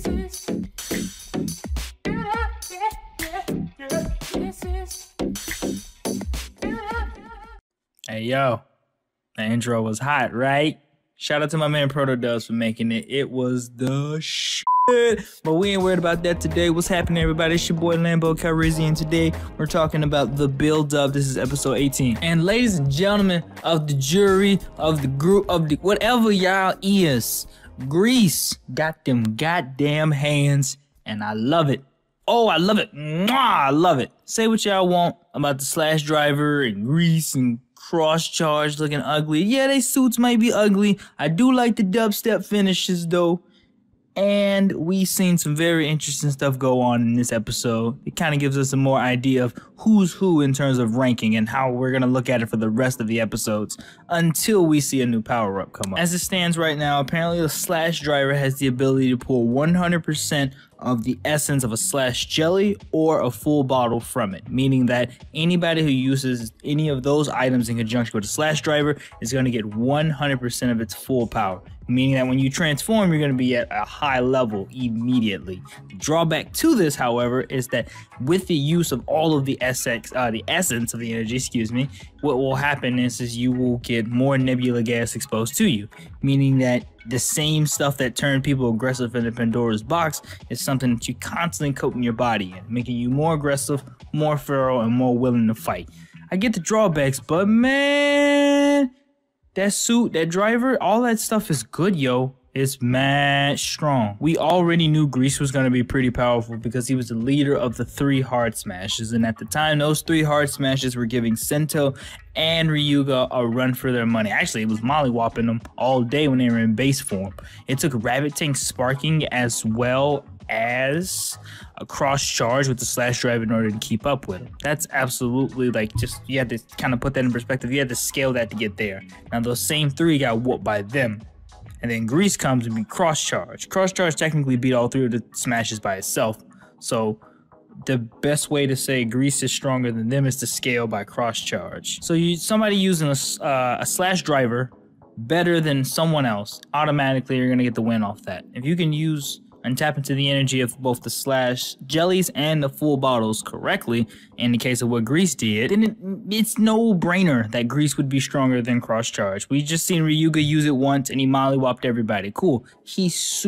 Hey yo, the intro was hot, right? Shout out to my man Proto Dubs for making it. It was the shit. But we ain't worried about that today. What's happening, everybody? It's your boy Lambo Calrissian, and today we're talking about the build-up. This is episode 18. And ladies and gentlemen of the jury, of the group, of the whatever y'all is, Grease got them goddamn hands, and I love it. Oh, I love it. Mwah, I love it. Say what y'all want about the Slash Driver and Grease and Cross Charge looking ugly. Yeah, they suits might be ugly. I do like the dubstep finishes though. And we seen some very interesting stuff go on in this episode. It kind of gives us a more idea of who's who in terms of ranking and how we're going to look at it for the rest of the episodes until we see a new power-up come up. As it stands right now, apparently the Slash Driver has the ability to pull 100% of the essence of a Slash Jelly or a full bottle from it, meaning that anybody who uses any of those items in conjunction with a Slash Driver is going to get 100% of its full power, meaning that when you transform, you're going to be at a high level immediately. The drawback to this, however, is that with the use of all of the essence of the energy, what will happen is you will get more nebula gas exposed to you, meaning that the same stuff that turned people aggressive in the Pandora's box is something that you constantly coat in your body in, making you more aggressive, more feral, and more willing to fight. I get the drawbacks, but man, that suit, that driver, all that stuff is good, yo. It's mad strong. We already knew Grease was going to be pretty powerful because he was the leader of the 3 hard smashes, and at the time those 3 hard smashes were giving Sento and Ryuga a run for their money. Actually, it was mollywopping them all day when they were in base form. It took Rabbit Tank sparking as well as a cross charge with the Slash Drive in order to keep up with him. That's absolutely you had to kind of put that in perspective. You had to scale that to get there. Now those same 3 got whooped by them. And then Grease comes and beat Cross Charge. Cross Charge technically beat all 3 of the smashes by itself. So the best way to say Grease is stronger than them is to scale by Cross Charge. So somebody using a Slash Driver better than someone else, automatically you're going to get the win off that. If you can use and tap into the energy of both the Slash Jellies and the full bottles correctly, in the case of what Grease did, then it's no-brainer that Grease would be stronger than Cross Charge. We just seen Ryuga use it once and he mollywopped everybody. Cool. He's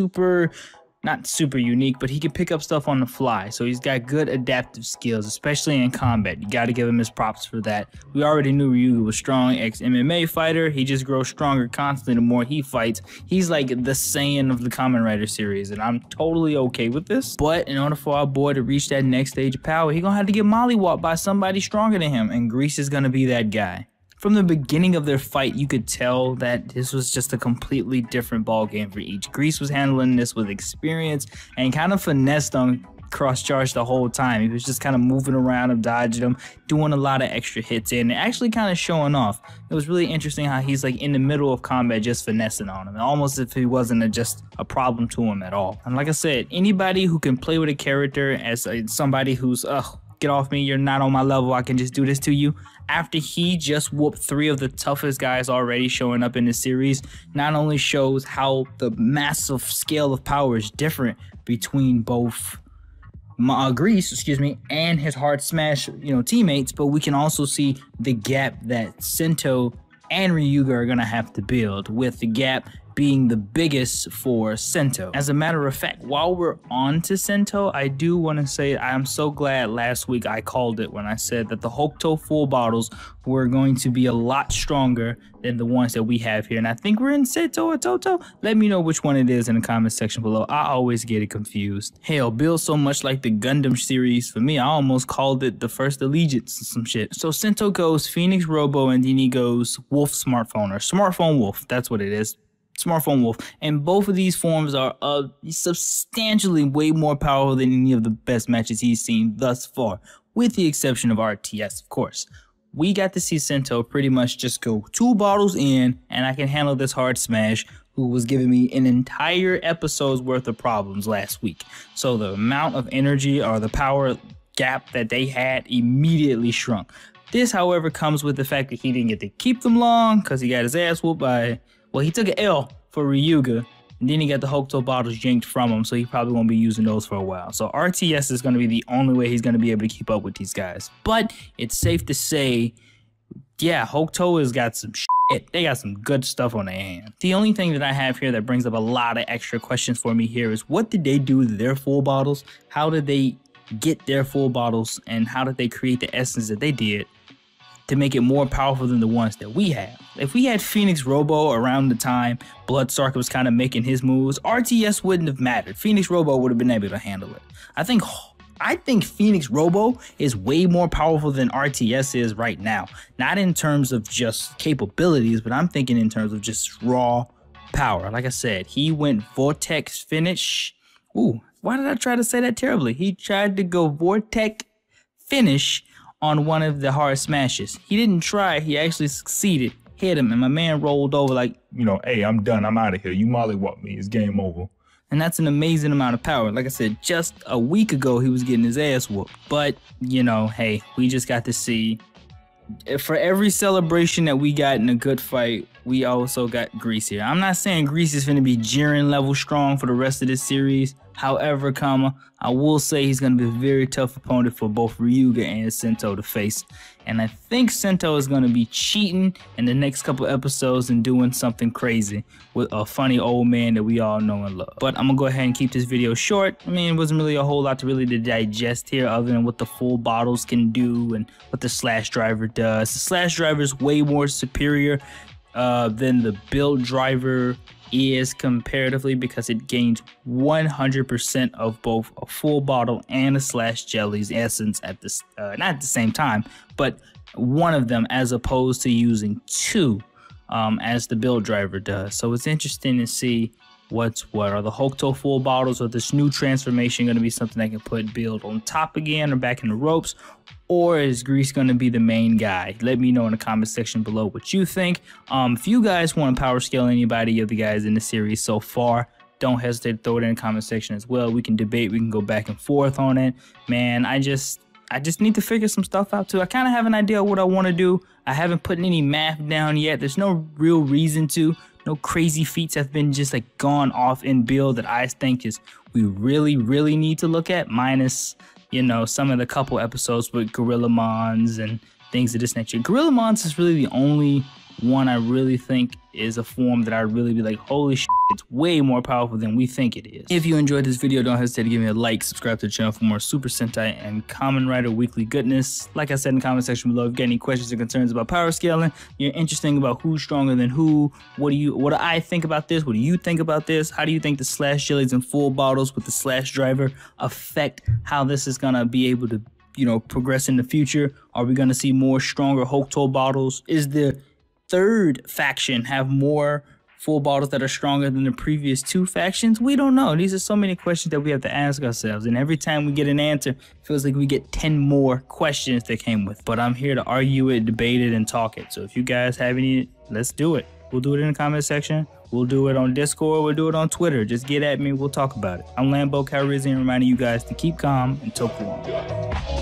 not super unique, but he can pick up stuff on the fly. So he's got good adaptive skills, especially in combat. You got to give him his props for that. We already knew Ryuga was strong, ex-MMA fighter. He just grows stronger constantly the more he fights. He's like the Saiyan of the Kamen Rider series, and I'm totally okay with this. But in order for our boy to reach that next stage of power, he's gonna have to get mollywopped by somebody stronger than him, and Grease is gonna be that guy. From the beginning of their fight, you could tell that this was just a completely different ball game for each. Grease was handling this with experience and kind of finessed on Cross Charge the whole time. He was just kind of moving around and dodging them, doing a lot of extra hits and actually kind of showing off. It was really interesting how he's like in the middle of combat just finessing on him, almost as if he wasn't just a problem to him at all. And like I said, anybody who can play with a character as somebody who's, get off me, you're not on my level, I can just do this to you. After he just whooped 3 of the toughest guys already showing up in the series, not only shows how the massive scale of power is different between both Grease, and his hard smash, teammates, but we can also see the gap that Sento and Ryuga are gonna have to build, with the gap being the biggest for Sento. As a matter of fact, while we're on to Sento, I do want to say I'm so glad last week I called it when I said that the Hokuto full bottles were going to be a lot stronger than the ones that we have here. And I think we're in Sento or Toto. Let me know which one it is in the comment section below. I always get it confused. Hell, built so much like the Gundam series. For me, I almost called it the First Allegiance or some shit. So Sento goes Phoenix Robo, and then he goes Wolf Smartphone, or Smartphone Wolf. That's what it is. Smartphone Wolf, and both of these forms are substantially way more powerful than any of the best matches he's seen thus far, with the exception of RTS, of course. We got to see Sento pretty much just go 2 bottles in, and I can handle this hard smash, who was giving me an entire episode's worth of problems last week. So the amount of energy or the power gap that they had immediately shrunk. This, however, comes with the fact that he didn't get to keep them long because he got his ass whooped by, well, he took an L for Ryuga, And then he got the Hokuto bottles yanked from him, so he probably won't be using those for a while. So RTS is going to be the only way he's going to be able to keep up with these guys. But it's safe to say, yeah, Hokuto has got some shit. They got some good stuff on their hands. The only thing that I have here that brings up a lot of extra questions for me here is, what did they do to their full bottles? How did they get their full bottles? And how did they create the essence that they did to make it more powerful than the ones that we have? If we had Phoenix Robo around the time Bloodstark was kind of making his moves, RTS wouldn't have mattered. Phoenix Robo would have been able to handle it. I think Phoenix Robo is way more powerful than RTS is right now. Not in terms of just capabilities, but I'm thinking in terms of just raw power. Like I said, he went Vortex Finish. Ooh, why did I try to say that terribly? He tried to go Vortex Finish on one of the hard smashes. He didn't try, he actually succeeded. Hit him, and my man rolled over like, hey, I'm done, I'm out of here. You mollywop me, it's game over. And that's an amazing amount of power. Like I said, just a week ago, he was getting his ass whooped. But, hey, we just got to see. For every celebration that we got in a good fight, we also got Grease here. I'm not saying Grease is going to be Jiren level strong for the rest of this series. However, I will say he's going to be a very tough opponent for both Ryuga and Sento to face. And I think Sento is going to be cheating in the next couple episodes and doing something crazy with a funny old man that we all know and love. But I'm going to go ahead and keep this video short. I mean, it wasn't really a whole lot to digest here other than what the full bottles can do and what the Slash Driver does. The Slash Driver is way more superior than the Build Driver is comparatively, because it gains 100% of both a full bottle and a Slash Jelly's essence at this not at the same time, but one of them, as opposed to using two as the Build Driver does. So it's interesting to see what are the Hokuto full bottles or this new transformation going to be something that can put Build on top again or back in the ropes, or is Grease going to be the main guy? Let me know in the comment section below what you think. If you guys want to power scale anybody of the guys in the series so far, don't hesitate to throw it in the comment section as well. We can debate, we can go back and forth on it. Man, I just need to figure some stuff out too. I kind of have an idea of what I want to do. I haven't put any math down yet. There's no real reason to. No crazy feats have been just like gone off in Build that I think is we really need to look at, minus some of the couple episodes with Gorilla Mons and things of this nature. Gorilla Mons is really the only one I really think is a form that I'd really be like, holy shit, it's way more powerful than we think it is. If you enjoyed this video, don't hesitate to give me a like, subscribe to the channel for more Super Sentai and Kamen Rider weekly goodness. Like I said in the comment section below, if you got any questions or concerns about power scaling, you're interested about who's stronger than who, what do I think about this? What do you think about this? How do you think the Slash Jellies and full bottles with the Slash Driver affect how this is gonna be able to, progress in the future? Are we gonna see more stronger Hokuto bottles? Is the third faction have more full bottles that are stronger than the previous two factions? We don't know. These are so many questions that we have to ask ourselves, and every time we get an answer, it feels like we get 10 more questions that came with. But I'm here to argue it, debate it, and talk it. So if you guys have any, let's do it. We'll do it in the comment section. We'll do it on Discord. We'll do it on Twitter. Just get at me. We'll talk about it. I'm Lambo Calrissian, reminding you guys to keep calm and Toku on.